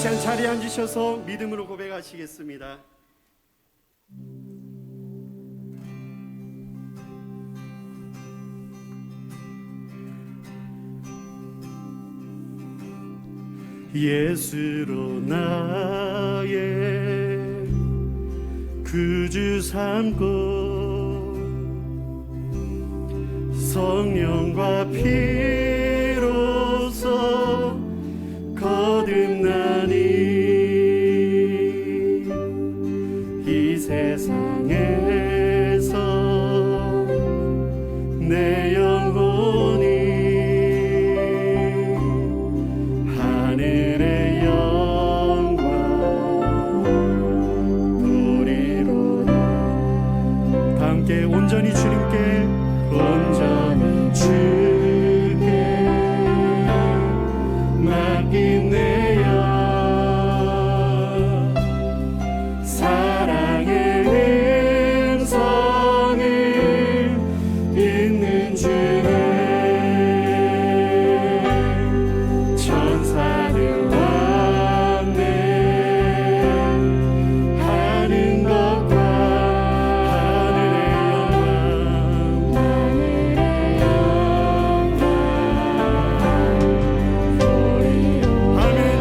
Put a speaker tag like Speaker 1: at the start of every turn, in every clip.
Speaker 1: 시간 자리에 앉으셔서 믿음으로 고백하시겠습니다. 예수로 나의 구주 삼고 성령과 피로써 거듭나니 이 세상에서 내 영혼이 하늘의 영광 보리로다. 다 함께 온전히 주님께 온전히 주께 맡긴 내 영 사랑의 음성을 듣는 주네 천사들 왔네 하는 것과 하늘의 영광 아멘.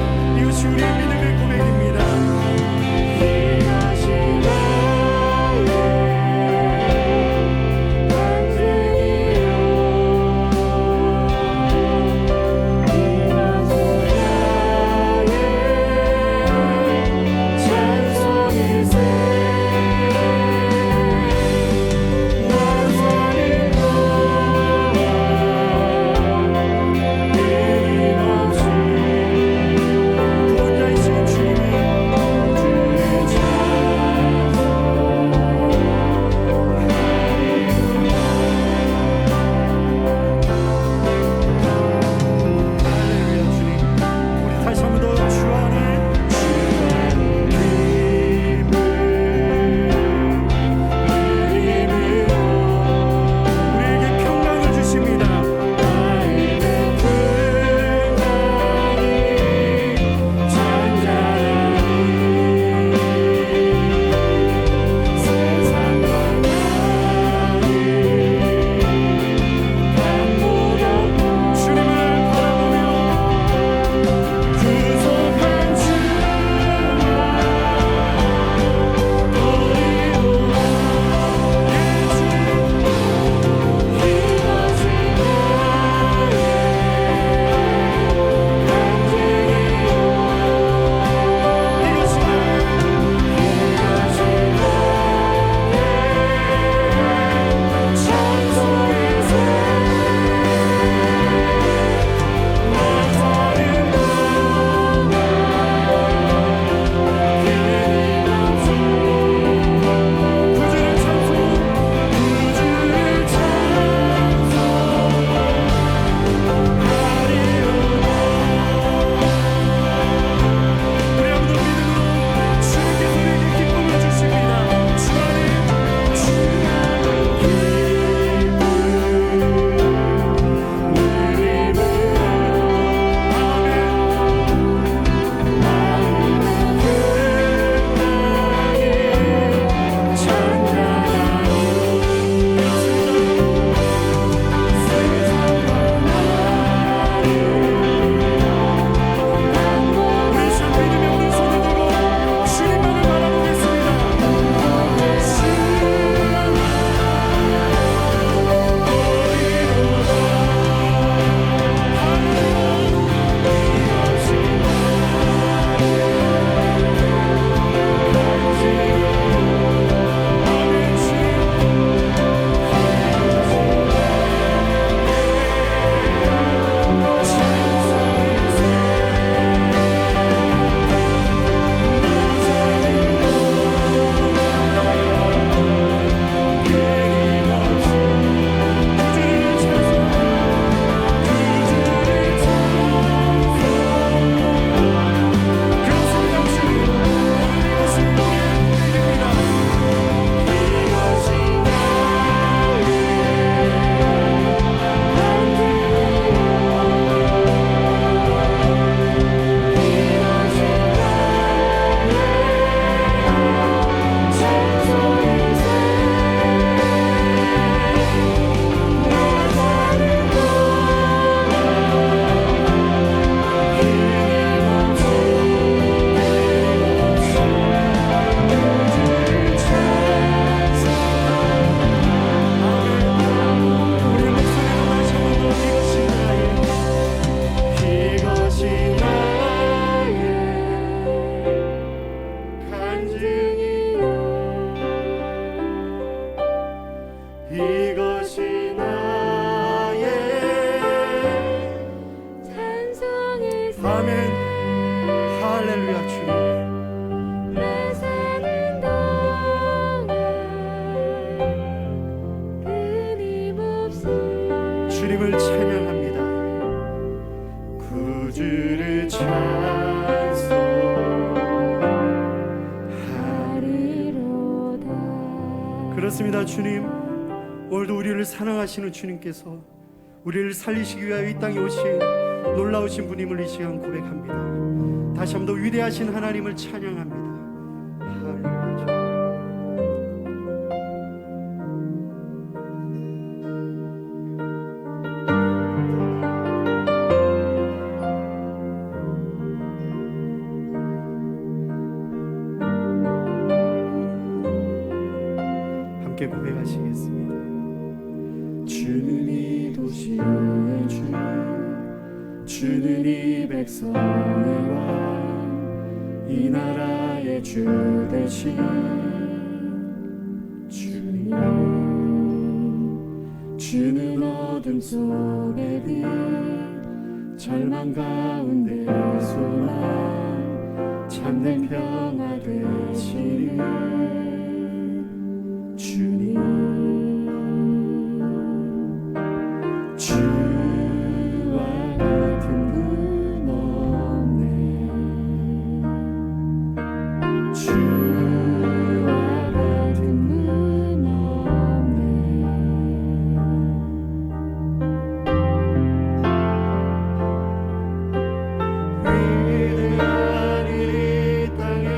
Speaker 1: 주님을 찬양합니다. 구주를 찬송하리로다. 그렇습니다. 주님, 오늘도 우리를 사랑하시는 주님께서 우리를 살리시기 위하여 이 땅에 오신 놀라우신 분임을 이 시간 고백합니다. 다시 한번 더 위대하신 하나님을 찬양합니다. 할렐루야. 함께 고백하시겠습니다. 주는 이 도시의 주, 주는 이 백성의 왕, 이 나라의 주 되신 주님. 주는 어둠 속의 빛, 절망 가운데 소망, 참된 평화 되시니 주님. 주와 같은 분 없네. 주와 같은 분 없네. 위대한 이 땅에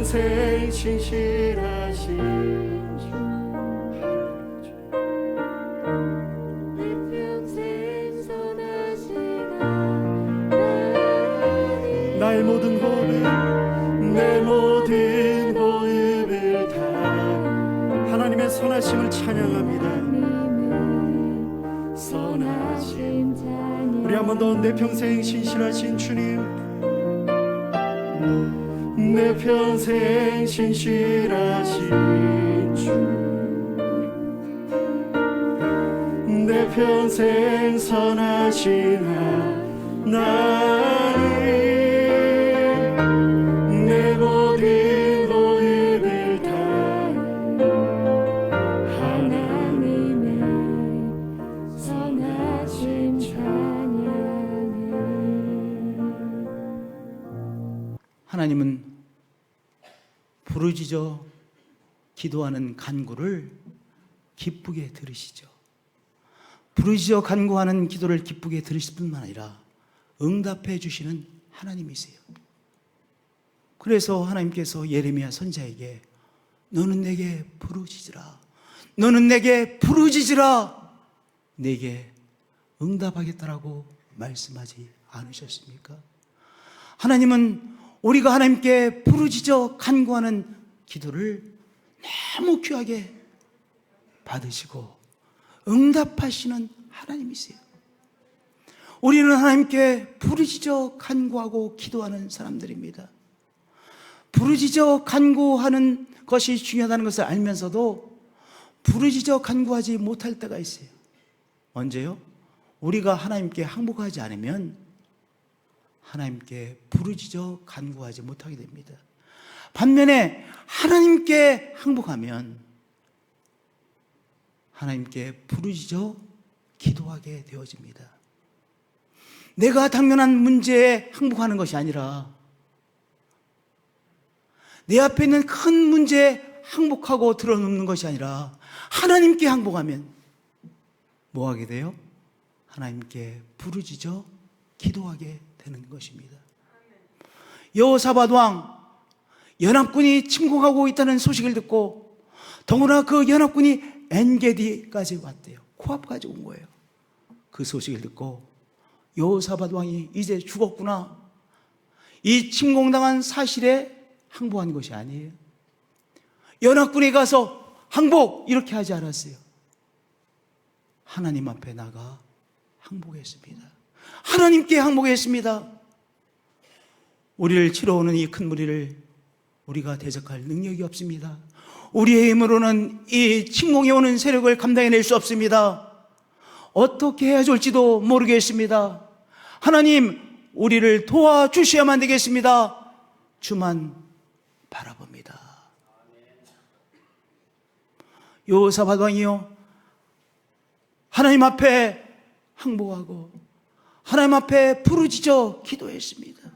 Speaker 1: 평생 신실하신 주
Speaker 2: 내 평생 선하신 하나님
Speaker 1: 나의 모든 호흡을 내 모든 호흡을 다 하나님의 선하심을 찬양합니다.
Speaker 2: 선하심 찬양
Speaker 1: 우리 한 번 더 내 평생 신실하신 주님 내 평생 신실하신 주 내 평생 선하신 하나님 내 모든 호흡을 다
Speaker 2: 하나님의 선하심 찬양해
Speaker 3: 하나님은 부르짖어 기도하는 간구를 기쁘게 들으시죠. 부르짖어 간구하는 기도를 기쁘게 들으실 뿐만 아니라 응답해 주시는 하나님이세요. 그래서 하나님께서 예레미야 선지자에게 너는 내게 부르짖으라, 너는 내게 부르짖으라, 내게 응답하겠다라고 말씀하지 않으셨습니까? 하나님은 우리가 하나님께 부르짖어 간구하는 기도를 너무 귀하게 받으시고 응답하시는 하나님이세요. 우리는 하나님께 부르짖어 간구하고 기도하는 사람들입니다. 부르짖어 간구하는 것이 중요하다는 것을 알면서도 부르짖어 간구하지 못할 때가 있어요. 언제요? 우리가 하나님께 항복하지 않으면 하나님께 부르짖어 간구하지 못하게 됩니다. 반면에 하나님께 항복하면 하나님께 부르짖어 기도하게 되어집니다. 내가 당면한 문제에 항복하는 것이 아니라 내 앞에 있는 큰 문제에 항복하고 들어눕는 것이 아니라 하나님께 항복하면 뭐 하게 돼요? 하나님께 부르짖어 기도하게 되는 것입니다. 여호사밧 왕 연합군이 침공하고 있다는 소식을 듣고 더구나 그 연합군이 엔게디까지 왔대요. 코앞까지 온 거예요. 그 소식을 듣고 여호사밧 왕이 이제 죽었구나, 이 침공당한 사실에 항복한 것이 아니에요. 연합군에 가서 항복 이렇게 하지 않았어요. 하나님 앞에 나가 항복했습니다. 하나님께 항복했습니다. 우리를 치러오는 이 큰 무리를 우리가 대적할 능력이 없습니다. 우리의 힘으로는 이 침공해 오는 세력을 감당해낼 수 없습니다. 어떻게 해야 좋을지도 모르겠습니다. 하나님, 우리를 도와주셔야만 되겠습니다. 주만 바라봅니다. 여호사밧 왕이요, 하나님 앞에 항복하고 하나님 앞에 부르짖어 기도했습니다.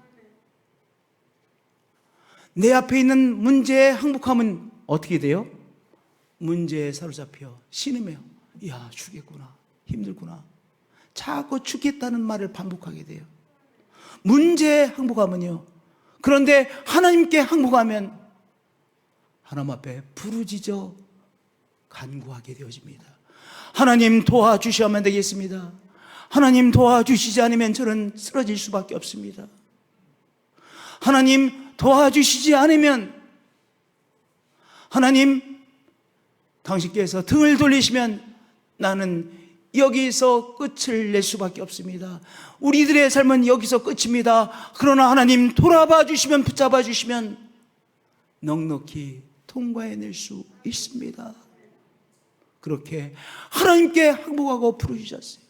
Speaker 3: 내 앞에 있는 문제에 항복하면 어떻게 돼요? 문제에 사로잡혀 신음해요. 야, 죽겠구나, 힘들구나, 자꾸 죽겠다는 말을 반복하게 돼요. 문제에 항복하면요. 그런데 하나님께 항복하면 하나님 앞에 부르짖어 간구하게 되어집니다. 하나님 도와주셔야만 되겠습니다. 하나님 도와주시지 않으면 저는 쓰러질 수밖에 없습니다. 하나님 도와주시지 않으면, 하나님 당신께서 등을 돌리시면 나는 여기서 끝을 낼 수밖에 없습니다. 우리들의 삶은 여기서 끝입니다. 그러나 하나님 돌아봐 주시면, 붙잡아 주시면 넉넉히 통과해낼 수 있습니다. 그렇게 하나님께 항복하고 부르셨어요.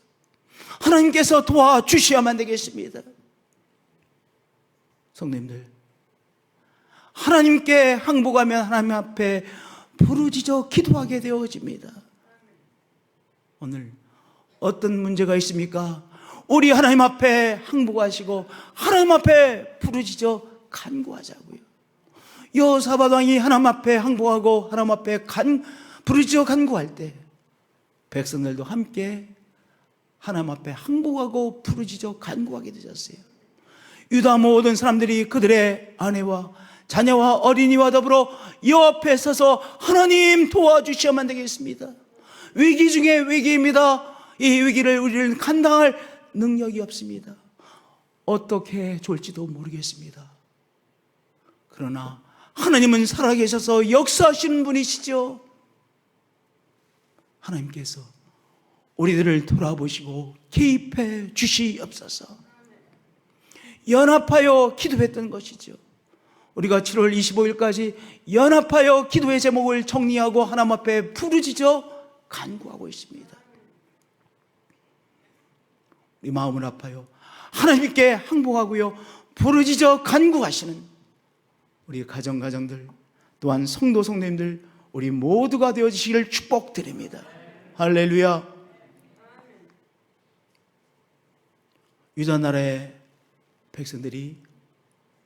Speaker 3: 하나님께서 도와주셔야만 되겠습니다. 성도님들, 하나님께 항복하면 하나님 앞에 부르짖어 기도하게 되어집니다. 오늘 어떤 문제가 있습니까? 우리 하나님 앞에 항복하시고 하나님 앞에 부르짖어 간구하자고요. 여호사밧 왕이 하나님 앞에 항복하고 하나님 앞에 부르짖어 간구할 때 백성들도 함께 하나님 앞에 항복하고 부르짖어 간구하게 되셨어요. 유다 모든 사람들이 그들의 아내와 자녀와 어린이와 더불어 옆에 서서 하나님 도와주셔야만 되겠습니다. 위기 중에 위기입니다. 이 위기를 우리는 감당할 능력이 없습니다. 어떻게 좋을지도 모르겠습니다. 그러나 하나님은 살아계셔서 역사하시는 분이시죠. 하나님께서 우리들을 돌아보시고 개입해 주시옵소서. 연합하여 기도했던 것이죠. 우리가 7월 25일까지 연합하여 기도의 제목을 정리하고 하나님 앞에 부르짖어 간구하고 있습니다. 우리 마음을 아파요 하나님께 항복하고요 부르짖어 간구하시는 우리 가정들 또한 성도 성도님들 우리 모두가 되어지시기를 축복드립니다. 할렐루야. 유다 나라의 백성들이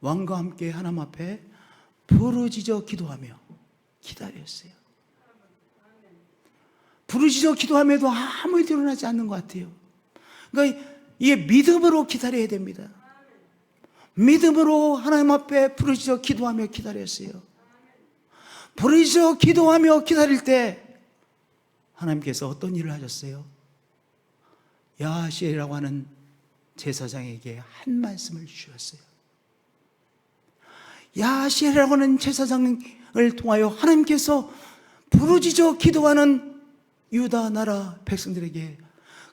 Speaker 3: 왕과 함께 하나님 앞에 부르짖어 기도하며 기다렸어요. 부르짖어 기도함에도 아무 일도 일어나지 않는 것 같아요. 그러니까 이게 믿음으로 기다려야 됩니다. 믿음으로 하나님 앞에 부르짖어 기도하며 기다렸어요. 부르짖어 기도하며 기다릴 때 하나님께서 어떤 일을 하셨어요? 야하시엘이라고 하는 제사장에게 한 말씀을 주셨어요. 야하시엘이라고 하는 제사장을 통하여 하나님께서 부르짖어 기도하는 유다 나라 백성들에게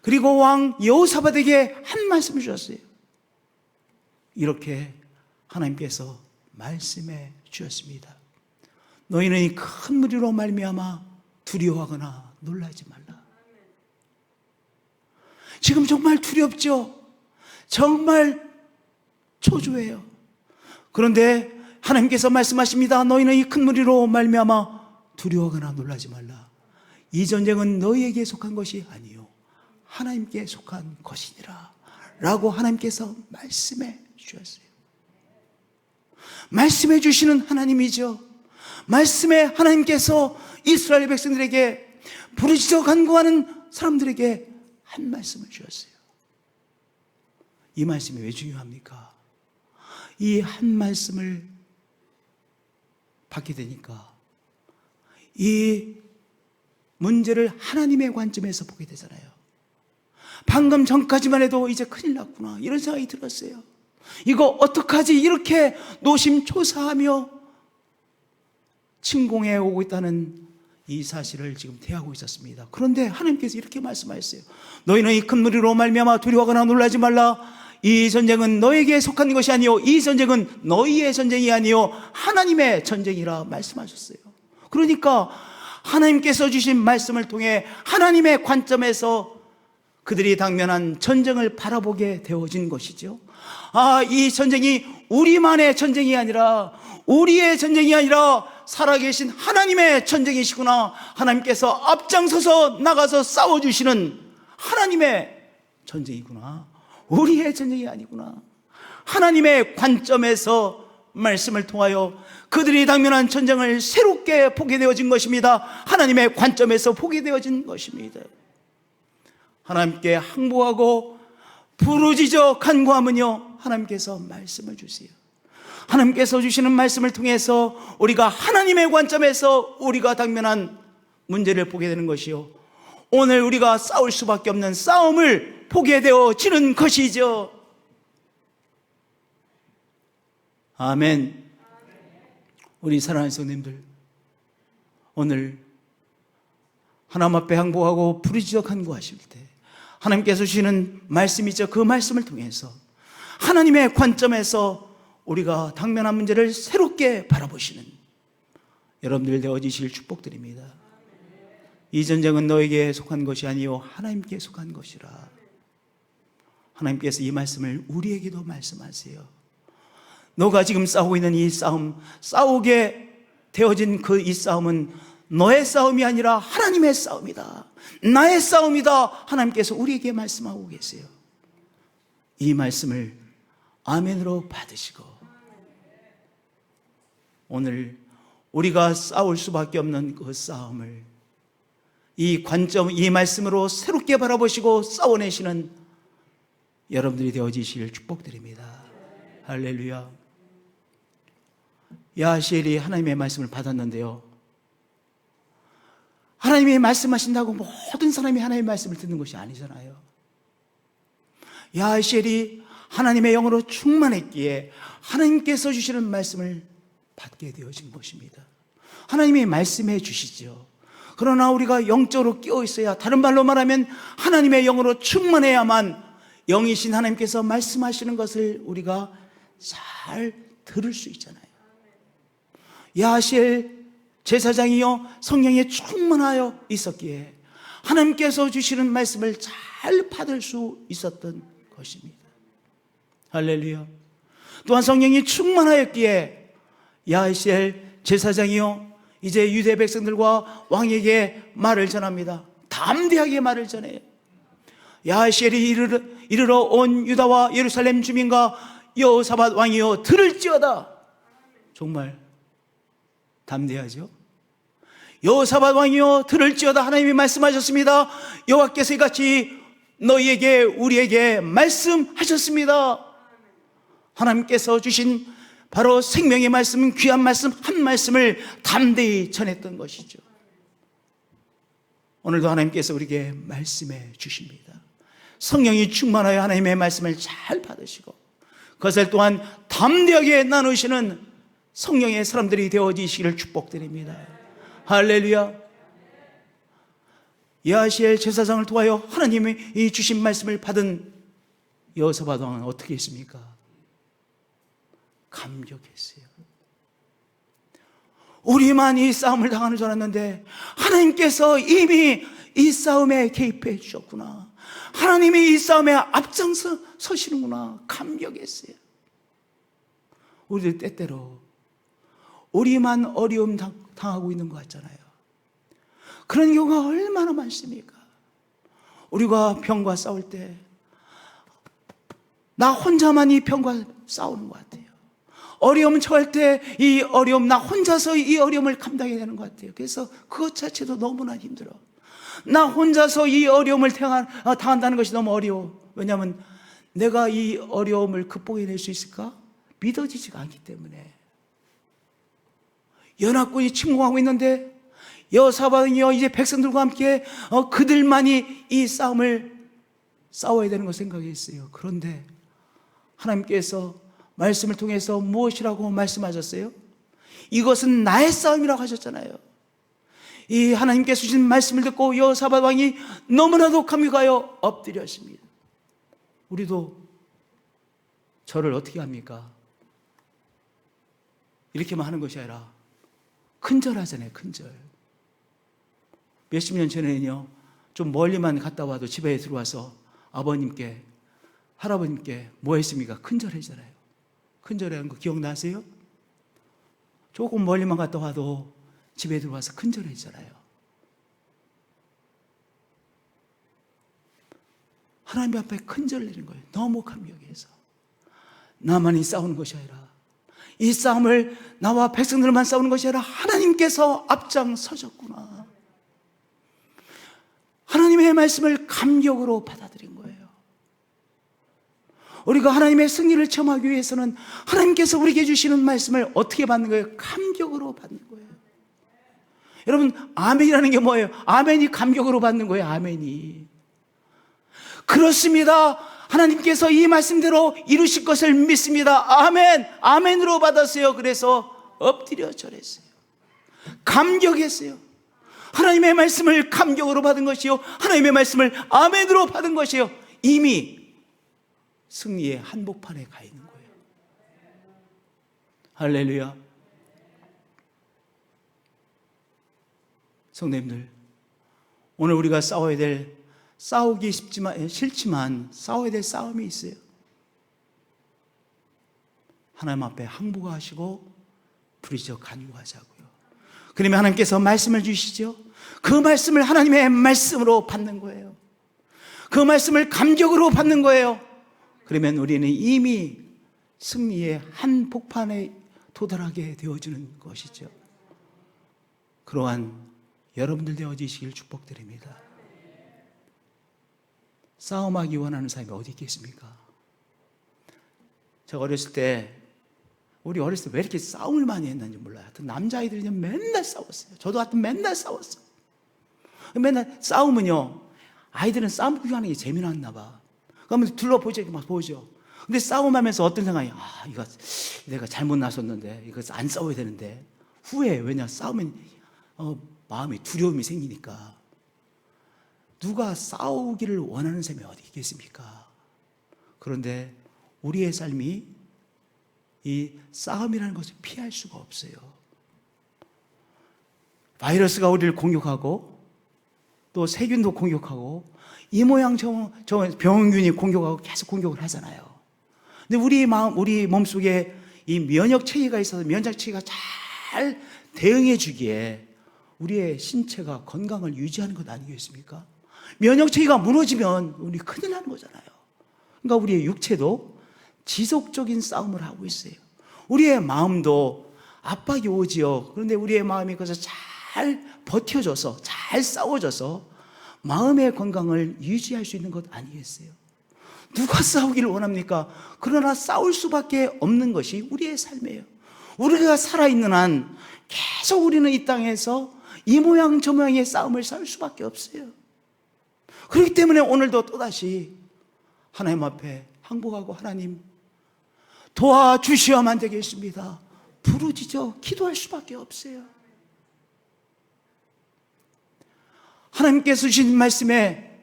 Speaker 3: 그리고 왕 여호사밧에게 한 말씀을 주셨어요. 이렇게 하나님께서 말씀해 주셨습니다. 너희는 이 큰 무리로 말미암아 두려워하거나 놀라지 말라. 지금 정말 두렵죠? 정말 초조해요. 그런데 하나님께서 말씀하십니다. 너희는 이 큰 무리로 말미암아 두려워하거나 놀라지 말라. 이 전쟁은 너희에게 속한 것이 아니요 하나님께 속한 것이니라 라고 하나님께서 말씀해 주셨어요. 말씀해 주시는 하나님이죠. 말씀에 하나님께서 이스라엘 백성들에게 부르짖어 간구하는 사람들에게 한 말씀을 주셨어요. 이 말씀이 왜 중요합니까? 이 한 말씀을 받게 되니까 이 문제를 하나님의 관점에서 보게 되잖아요. 방금 전까지만 해도 이제 큰일 났구나 이런 생각이 들었어요. 이거 어떡하지 이렇게 노심초사하며 침공해 오고 있다는 이 사실을 지금 대하고 있었습니다. 그런데 하나님께서 이렇게 말씀하셨어요. 너희는 이 큰 무리로 말미암아 두려워하거나 놀라지 말라. 이 전쟁은 너에게 속한 것이 아니요 이 전쟁은 너희의 전쟁이 아니요 하나님의 전쟁이라 말씀하셨어요. 그러니까 하나님께서 주신 말씀을 통해 하나님의 관점에서 그들이 당면한 전쟁을 바라보게 되어진 것이죠. 이 전쟁이 우리만의 전쟁이 아니라 우리의 전쟁이 아니라 살아계신 하나님의 전쟁이시구나. 하나님께서 앞장서서 나가서 싸워주시는 하나님의 전쟁이구나. 우리의 전쟁이 아니구나. 하나님의 관점에서 말씀을 통하여 그들이 당면한 전쟁을 새롭게 보게 되어진 것입니다. 하나님의 관점에서 보게 되어진 것입니다. 하나님께 항복하고 부르짖어 간구하면요 하나님께서 말씀을 주세요. 하나님께서 주시는 말씀을 통해서 우리가 하나님의 관점에서 우리가 당면한 문제를 보게 되는 것이요 오늘 우리가 싸울 수밖에 없는 싸움을 보게 되어지는 것이죠. 아멘. 우리 사랑하는 성도님들, 오늘 하나님 앞에 항복하고 부르짖어 간구하실 때 하나님께서 주시는 말씀이죠. 그 말씀을 통해서 하나님의 관점에서 우리가 당면한 문제를 새롭게 바라보시는 여러분들 되어지실 축복드립니다. 이 전쟁은 너에게 속한 것이 아니요 하나님께 속한 것이라. 하나님께서 이 말씀을 우리에게도 말씀하세요. 너가 지금 싸우고 있는 이 싸움, 싸우게 되어진 그 이 싸움은 너의 싸움이 아니라 하나님의 싸움이다. 나의 싸움이다. 하나님께서 우리에게 말씀하고 계세요. 이 말씀을 아멘으로 받으시고 오늘 우리가 싸울 수밖에 없는 그 싸움을 이 관점, 이 말씀으로 새롭게 바라보시고 싸워내시는 여러분들이 되어지실 축복드립니다. 할렐루야. 야시엘이 하나님의 말씀을 받았는데요, 하나님이 말씀하신다고 모든 사람이 하나님의 말씀을 듣는 것이 아니잖아요. 야시엘이 하나님의 영으로 충만했기에 하나님께서 주시는 말씀을 받게 되어진 것입니다. 하나님이 말씀해 주시죠. 그러나 우리가 영적으로 끼어 있어야, 다른 말로 말하면 하나님의 영으로 충만해야만 영이신 하나님께서 말씀하시는 것을 우리가 잘 들을 수 있잖아요. 야시엘 제사장이요 성령에 충만하여 있었기에 하나님께서 주시는 말씀을 잘 받을 수 있었던 것입니다. 할렐루야. 또한 성령이 충만하였기에 야시엘 제사장이요 이제 유대 백성들과 왕에게 말을 전합니다. 담대하게 말을 전해요. 야시엘이 이르러 온 유다와 예루살렘 주민과 여호사밧 왕이여 들을지어다. 정말 담대하죠. 여호사밧 왕이여 들을지어다. 하나님이 말씀하셨습니다. 여호와께서 이같이 너희에게 우리에게 말씀하셨습니다. 하나님께서 주신 바로 생명의 말씀, 귀한 말씀 한 말씀을 담대히 전했던 것이죠. 오늘도 하나님께서 우리에게 말씀해 주십니다. 성령이 충만하여 하나님의 말씀을 잘 받으시고 그것을 또한 담대하게 나누시는 성령의 사람들이 되어지시기를 축복드립니다. 할렐루야. 야시엘 제사장을 통하여 하나님이 이 주신 말씀을 받은 여호사밧 왕은 어떻게 했습니까? 감격했어요. 우리만 이 싸움을 당하는 줄 알았는데 하나님께서 이미 이 싸움에 개입해 주셨구나. 하나님이 이 싸움에 앞장서시는구나. 감격했어요. 우리들 때때로 우리만 어려움 당하고 있는 것 같잖아요. 그런 경우가 얼마나 많습니까? 우리가 병과 싸울 때 나 혼자만 이 병과 싸우는 것 같아요. 어려움 처할 때 이 어려움, 나 혼자서 이 어려움을 감당해야 되는 것 같아요. 그래서 그것 자체도 너무나 힘들어. 나 혼자서 이 어려움을 당한다는 것이 너무 어려워. 왜냐하면 내가 이 어려움을 극복해낼 수 있을까? 믿어지지가 않기 때문에. 연합군이 침공하고 있는데 여호사밧이요 이제 백성들과 함께 그들만이 이 싸움을 싸워야 되는 걸 생각했어요. 그런데 하나님께서 말씀을 통해서 무엇이라고 말씀하셨어요? 이것은 나의 싸움이라고 하셨잖아요. 이 하나님께서 주신 말씀을 듣고 여호사밧 왕이 너무나도 감격하여 엎드렸습니다. 우리도 절을 어떻게 합니까? 이렇게만 하는 것이 아니라 큰절 하잖아요. 큰절. 몇십 년 전에는요 좀 멀리만 갔다 와도 집에 들어와서 아버님께 할아버님께 뭐 했습니까? 큰절 했잖아요. 큰절에 한 거 기억나세요? 조금 멀리만 갔다 와도 집에 들어와서 큰절 했잖아요. 하나님 앞에 큰절 내는 거예요. 너무 감격해서. 나만이 싸우는 것이 아니라 이 싸움을 나와 백성들만 싸우는 것이 아니라 하나님께서 앞장서셨구나. 하나님의 말씀을 감격으로 받아들인 거예요. 우리가 하나님의 승리를 체험하기 위해서는 하나님께서 우리에게 주시는 말씀을 어떻게 받는 거예요? 감격으로 받는 거예요. 여러분, 아멘이라는 게 뭐예요? 아멘이 감격으로 받는 거예요. 아멘이. 그렇습니다. 하나님께서 이 말씀대로 이루실 것을 믿습니다. 아멘. 아멘으로 받았어요. 그래서 엎드려 절했어요. 감격했어요. 하나님의 말씀을 감격으로 받은 것이요, 하나님의 말씀을 아멘으로 받은 것이요, 이미 승리의 한복판에 가 있는 거예요. 할렐루야. 성도님들, 오늘 우리가 싸우기 싫지만 싸워야 될 싸움이 있어요. 하나님 앞에 항복하시고 부르짖어 간구하자고요. 그러면 하나님께서 말씀을 주시죠. 그 말씀을 하나님의 말씀으로 받는 거예요. 그 말씀을 감격으로 받는 거예요. 그러면 우리는 이미 승리의 한복판에 도달하게 되어지는 것이죠. 그러한 여러분들 되어지시길 축복드립니다. 싸움하기 원하는 사람이 어디 있겠습니까? 제가 어렸을 때 우리 어렸을 때 왜 이렇게 싸움을 많이 했는지 몰라요. 하여튼 남자아이들이 그냥 맨날 싸웠어요. 저도 하여튼 맨날 싸웠어요. 맨날 싸우면요, 아이들은 싸움 구경하는 게 재미났나 봐. 그러면 둘러보죠. 막 보죠. 근데 싸움하면서 어떤 생각이, 이거 내가 잘못 나섰는데, 이거 안 싸워야 되는데. 후회. 왜냐, 싸우면 마음에 두려움이 생기니까. 누가 싸우기를 원하는 사람이 어디 있겠습니까? 그런데 우리의 삶이 이 싸움이라는 것을 피할 수가 없어요. 바이러스가 우리를 공격하고, 또 세균도 공격하고, 이 모양 저 병균이 공격하고 계속 공격을 하잖아요. 근데 우리 몸속에 이 면역 체계가 있어서 면역 체계가 잘 대응해 주기에 우리의 신체가 건강을 유지하는 것 아니겠습니까? 면역 체계가 무너지면 우리 큰일 나는 거잖아요. 그러니까 우리의 육체도 지속적인 싸움을 하고 있어요. 우리의 마음도 압박이 오지요. 그런데 우리의 마음이 그래서 잘 버텨줘서, 잘 싸워줘서 마음의 건강을 유지할 수 있는 것 아니겠어요? 누가 싸우기를 원합니까? 그러나 싸울 수밖에 없는 것이 우리의 삶이에요. 우리가 살아있는 한 계속 우리는 이 땅에서 이 모양 저 모양의 싸움을 싸울 수밖에 없어요. 그렇기 때문에 오늘도 또다시 하나님 앞에 항복하고, 하나님 도와주시어야만 되겠습니다. 부르짖어 기도할 수밖에 없어요. 하나님께서 주신 말씀에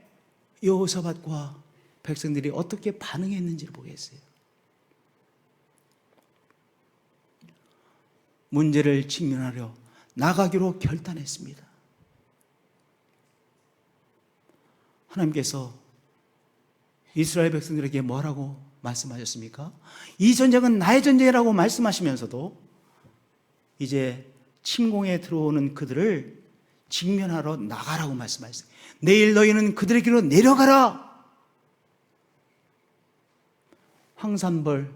Speaker 3: 여호사밧과 백성들이 어떻게 반응했는지를 보겠어요. 문제를 직면하려 나가기로 결단했습니다. 하나님께서 이스라엘 백성들에게 뭐라고 말씀하셨습니까? 이 전쟁은 나의 전쟁이라고 말씀하시면서도 이제 침공에 들어오는 그들을 직면하러 나가라고 말씀하셨어요. 내일 너희는 그들에게로 내려가라. 황산벌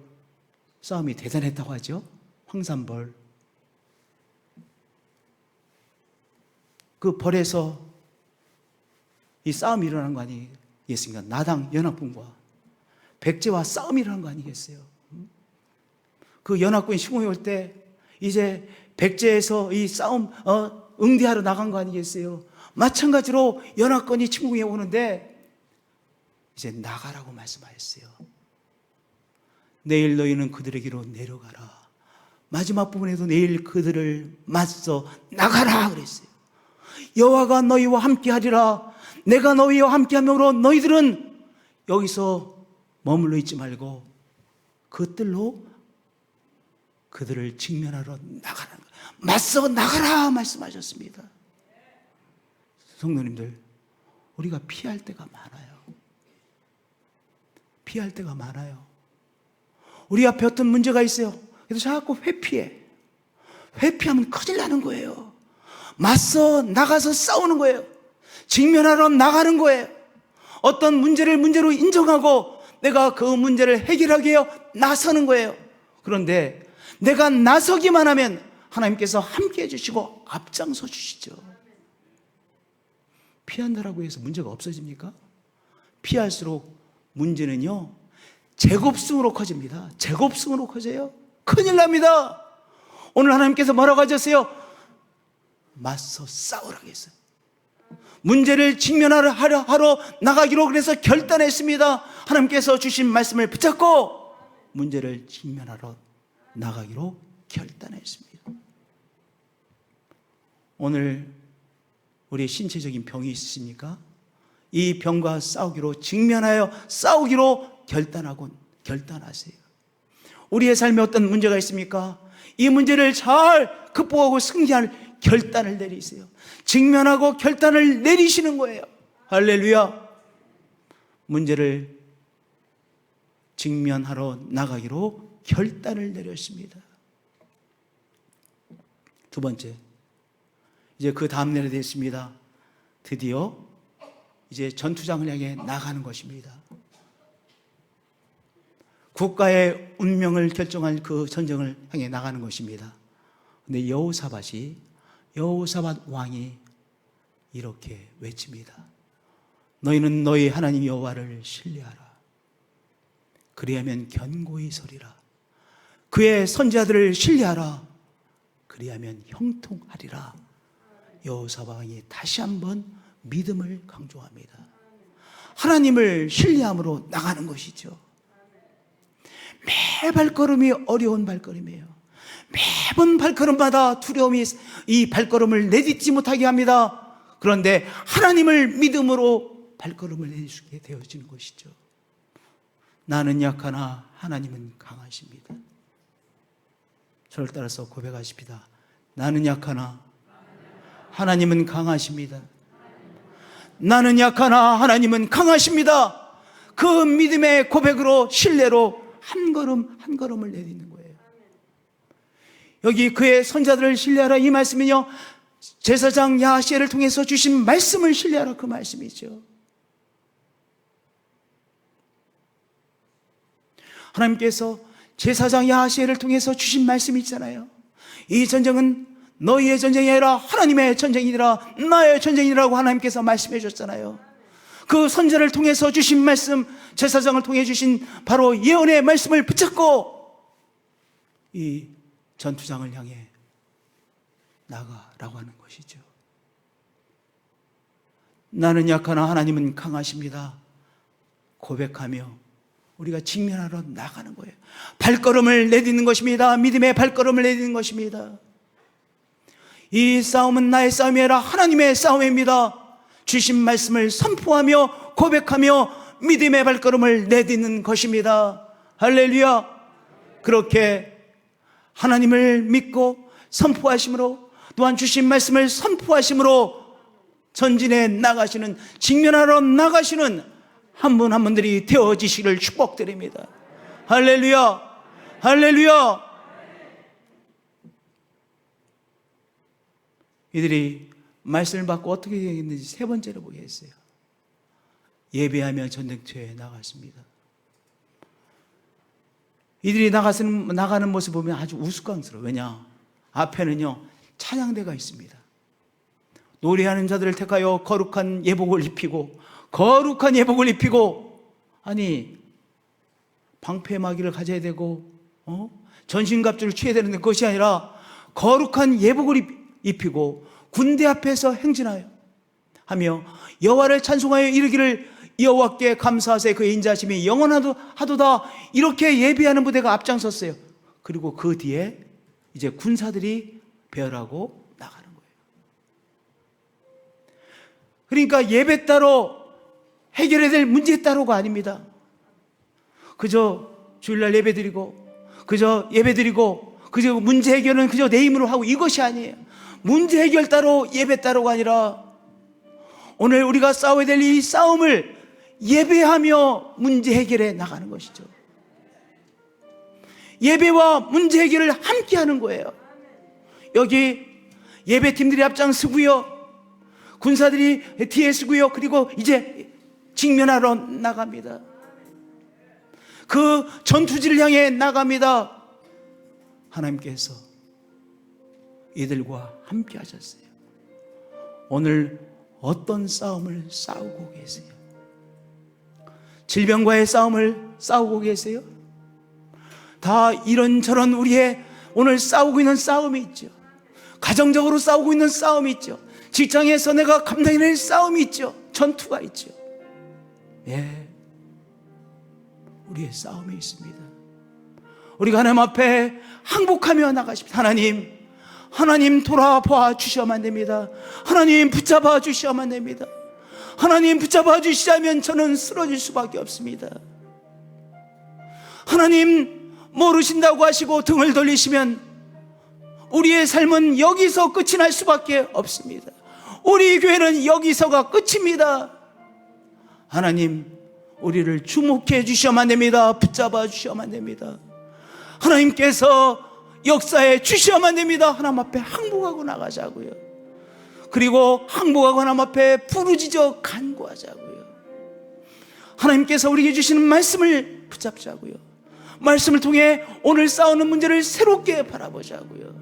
Speaker 3: 싸움이 대단했다고 하죠. 황산벌. 그 벌에서 이 싸움이 일어난 거 아니겠습니까? 나당 연합군과 백제와 싸움이 일어난 거 아니겠어요? 그 연합군이 시공해 올 때 이제 백제에서 이 싸움 응대하러 나간 거 아니겠어요? 마찬가지로 연합군이 침공해 오는데 이제 나가라고 말씀하셨어요. 내일 너희는 그들에게로 내려가라. 마지막 부분에도 내일 그들을 맞서 나가라 그랬어요. 여호와가 너희와 함께하리라. 내가 너희와 함께함으로 너희들은 여기서 머물러 있지 말고 그 뜰로 그들을 직면하러 나가라. 맞서 나가라 말씀하셨습니다. 성도님들, 우리가 피할 때가 많아요. 피할 때가 많아요. 우리 앞에 어떤 문제가 있어요. 그래서 자꾸 회피해. 회피하면 큰일 나는 거예요. 맞서 나가서 싸우는 거예요. 직면하러 나가는 거예요. 어떤 문제를 문제로 인정하고 내가 그 문제를 해결하기 위해 나서는 거예요. 그런데 내가 나서기만 하면 하나님께서 함께 해주시고 앞장서 주시죠. 피한다라고 해서 문제가 없어집니까? 피할수록 문제는요 제곱승으로 커집니다. 제곱승으로 커져요. 큰일 납니다. 오늘 하나님께서 뭐라고 하셨어요? 맞서 싸우라고 했어요. 문제를 직면하러 나가기로 그래서 결단했습니다. 하나님께서 주신 말씀을 붙잡고 문제를 직면하러 나가기로 결단했습니다. 오늘 우리 신체적인 병이 있으십니까? 이 병과 싸우기로 직면하여 싸우기로 결단하세요. 우리의 삶에 어떤 문제가 있습니까? 이 문제를 잘 극복하고 승리할 결단을 내리세요. 직면하고 결단을 내리시는 거예요. 할렐루야. 문제를 직면하러 나가기로 결단을 내렸습니다. 두 번째, 이제 그 다음 날이 됐습니다. 드디어 이제 전투장을 향해 나가는 것입니다. 국가의 운명을 결정할 그 전쟁을 향해 나가는 것입니다. 근데 여호사밧 왕이 이렇게 외칩니다. 너희는 너희 하나님 여호와를 신뢰하라. 그리하면 견고히 서리라. 그의 선지자들을 신뢰하라. 그리하면 형통하리라. 여호사밧 왕이 다시 한번 믿음을 강조합니다. 하나님을 신뢰함으로 나가는 것이죠. 매 발걸음이 어려운 발걸음이에요. 매번 발걸음마다 두려움이 이 발걸음을 내딛지 못하게 합니다. 그런데 하나님을 믿음으로 발걸음을 내딛게 되어지는 것이죠. 나는 약하나 하나님은 강하십니다. 저를 따라서 고백하십니다. 나는 약하나 하나님은 강하십니다. 나는 약하나 하나님은 강하십니다. 그 믿음의 고백으로 신뢰로 한 걸음 한 걸음을 내딛는 거예요. 여기 그의 선자들을 신뢰하라 이 말씀은요, 제사장 야하시엘을 통해서 주신 말씀을 신뢰하라 그 말씀이죠. 하나님께서 제사장 야하시엘을 통해서 주신 말씀이 있잖아요. 이 전쟁은 너희의 전쟁이 아니라 하나님의 전쟁이니라, 나의 전쟁이라고 하나님께서 말씀해 줬잖아요. 그 선자를 통해서 주신 말씀, 제사장을 통해 주신 바로 예언의 말씀을 붙잡고 이 전투장을 향해 나가라고 하는 것이죠. 나는 약하나 하나님은 강하십니다. 고백하며 우리가 직면하러 나가는 거예요. 발걸음을 내딛는 것입니다. 믿음의 발걸음을 내딛는 것입니다. 이 싸움은 나의 싸움이 아니라 하나님의 싸움입니다. 주신 말씀을 선포하며 고백하며 믿음의 발걸음을 내딛는 것입니다. 할렐루야. 그렇게 하나님을 믿고 선포하심으로, 또한 주신 말씀을 선포하심으로 전진해 나가시는, 직면하러 나가시는 한 분 한 분들이 되어지시기를 축복드립니다. 할렐루야. 할렐루야. 이들이 말씀을 받고 어떻게 되겠는지 세 번째로 보겠어요. 예배하며 전쟁터에 나갔습니다. 이들이 나가는 모습 보면 아주 우스꽝스러워요. 왜냐? 앞에는요 찬양대가 있습니다. 노래하는 자들을 택하여 거룩한 예복을 입히고, 아니 방패마귀를 가져야 되고 전신갑주를 취해야 되는데 그것이 아니라 거룩한 예복을 입히고 군대 앞에서 행진하여 하며 여호와를 찬송하여 이르기를 여호와께 감사하세 그의 인자심이 영원하도다. 이렇게 예배하는 부대가 앞장섰어요. 그리고 그 뒤에 이제 군사들이 배열하고 나가는 거예요. 그러니까 예배 따로 해결해야 될 문제 따로가 아닙니다. 그저 주일날 예배드리고 그저 문제 해결은 그저 내 힘으로 하고 이것이 아니에요. 문제 해결 따로 예배 따로가 아니라 오늘 우리가 싸워야 될 이 싸움을 예배하며 문제 해결해 나가는 것이죠. 예배와 문제 해결을 함께 하는 거예요. 여기 예배팀들이 앞장서고요, 군사들이 뒤에 서고요, 그리고 이제 직면하러 나갑니다. 그 전투지를 향해 나갑니다. 하나님께서 이들과 함께 하셨어요. 오늘 어떤 싸움을 싸우고 계세요? 질병과의 싸움을 싸우고 계세요? 다 이런저런 우리의 오늘 싸우고 있는 싸움이 있죠. 가정적으로 싸우고 있는 싸움이 있죠. 직장에서 내가 감당해낼 싸움이 있죠. 전투가 있죠. 예, 우리의 싸움이 있습니다. 우리가 하나님 앞에 항복하며 나가십니다. 하나님 돌아봐 주셔야만 됩니다. 하나님 붙잡아 주셔야만 됩니다. 하나님 붙잡아 주시자면 저는 쓰러질 수밖에 없습니다. 하나님 모르신다고 하시고 등을 돌리시면 우리의 삶은 여기서 끝이 날 수밖에 없습니다. 우리 교회는 여기서가 끝입니다. 하나님 우리를 주목해 주셔야만 됩니다. 붙잡아 주셔야만 됩니다. 하나님께서 역사에 주셔야만 됩니다. 하나님 앞에 항복하고 나가자고요. 그리고 항복하고 하나님 앞에 부르짖어 간구하자고요. 하나님께서 우리에게 주시는 말씀을 붙잡자고요. 말씀을 통해 오늘 싸우는 문제를 새롭게 바라보자고요.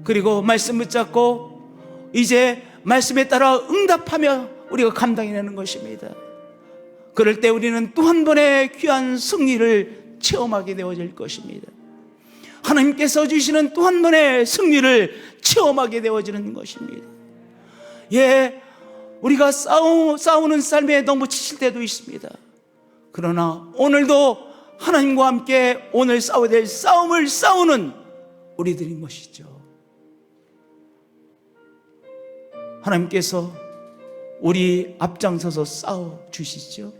Speaker 3: 그리고 말씀 붙잡고 이제 말씀에 따라 응답하며 우리가 감당해내는 것입니다. 그럴 때 우리는 또 한 번의 귀한 승리를 체험하게 되어질 것입니다. 하나님께서 주시는 또 한 번의 승리를 체험하게 되어지는 것입니다. 예, 우리가 싸우는 삶에 너무 지칠 때도 있습니다. 그러나 오늘도 하나님과 함께 오늘 싸워야 될 싸움을 싸우는 우리들인 것이죠. 하나님께서 우리 앞장서서 싸워 주시죠.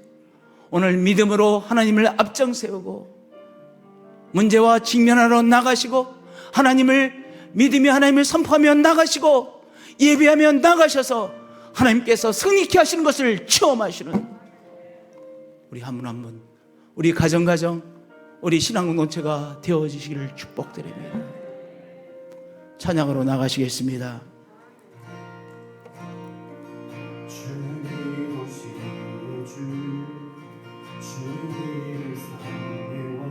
Speaker 3: 오늘 믿음으로 하나님을 앞장 세우고 문제와 직면하러 나가시고 믿음이 하나님을 선포하며 나가시고 예배하며 나가셔서 하나님께서 승리케 하시는 것을 체험하시는 우리 한 분 한 분, 우리 가정 우리 신앙공동체가 되어지시기를 축복드립니다. 찬양으로 나가시겠습니다.
Speaker 1: 주님 오시는 주 주님을 사랑해와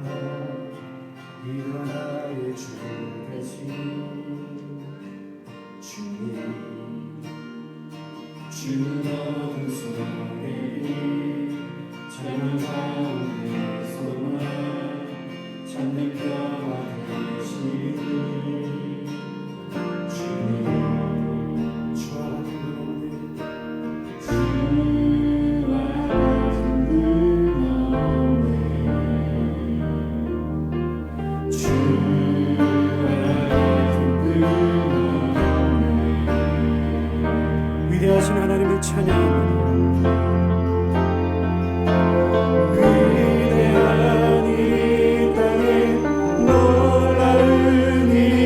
Speaker 1: 일어나의 주 대신 주님 주는 소리 찬양 가운데서만 찾는 평화 되시니 주님 위대하신 하나님을 찬양합니다. 위대한 이 땅에 놀라운 일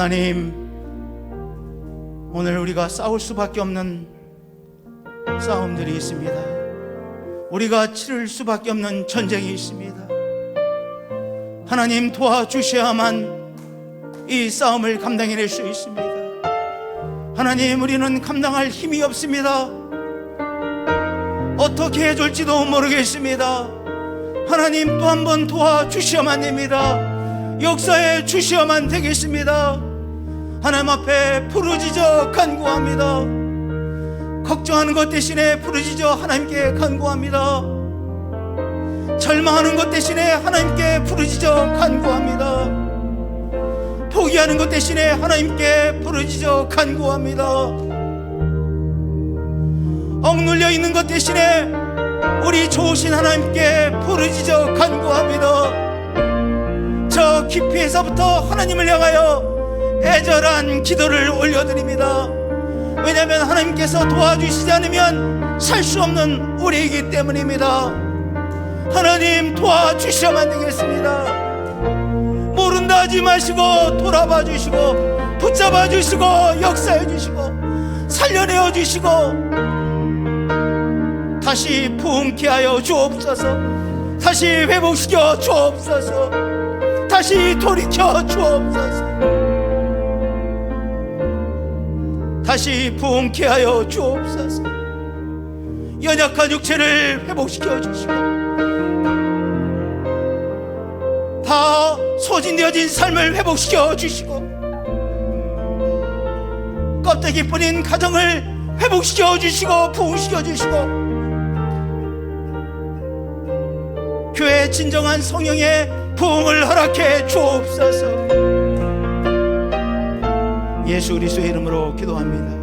Speaker 3: 하나님, 오늘 우리가 싸울 수밖에 없는 싸움들이 있습니다. 우리가 치를 수밖에 없는 전쟁이 있습니다. 하나님 도와주셔야만 이 싸움을 감당해낼 수 있습니다. 하나님, 우리는 감당할 힘이 없습니다. 어떻게 해줄지도 모르겠습니다. 하나님 또 한 번 도와주셔야만 됩니다. 역사해 주셔야만 되겠습니다. 하나님 앞에 부르짖어 간구합니다. 걱정하는 것 대신에 부르짖어 하나님께 간구합니다. 절망하는 것 대신에 하나님께 부르짖어 간구합니다. 포기하는 것 대신에 하나님께 부르짖어 간구합니다. 억눌려 있는 것 대신에 우리 좋으신 하나님께 부르짖어 간구합니다. 저 깊이에서부터 하나님을 향하여 애절한 기도를 올려드립니다. 왜냐하면 하나님께서 도와주시지 않으면 살 수 없는 우리이기 때문입니다. 하나님 도와주셔야만 되겠습니다. 모른다 하지 마시고 돌아봐 주시고 붙잡아 주시고 역사해 주시고 살려내어 주시고 다시 부흥케 하여 주옵소서. 다시 회복시켜 주옵소서. 다시 돌이켜 주옵소서. 다시 부흥케 하여 주옵소서. 연약한 육체를 회복시켜 주시고 다 소진되어진 삶을 회복시켜 주시고 껍데기뿐인 가정을 회복시켜 주시고 부흥시켜 주시고 교회의 진정한 성령의 부흥을 허락해 주옵소서. 예수 그리스도의 이름으로 기도합니다.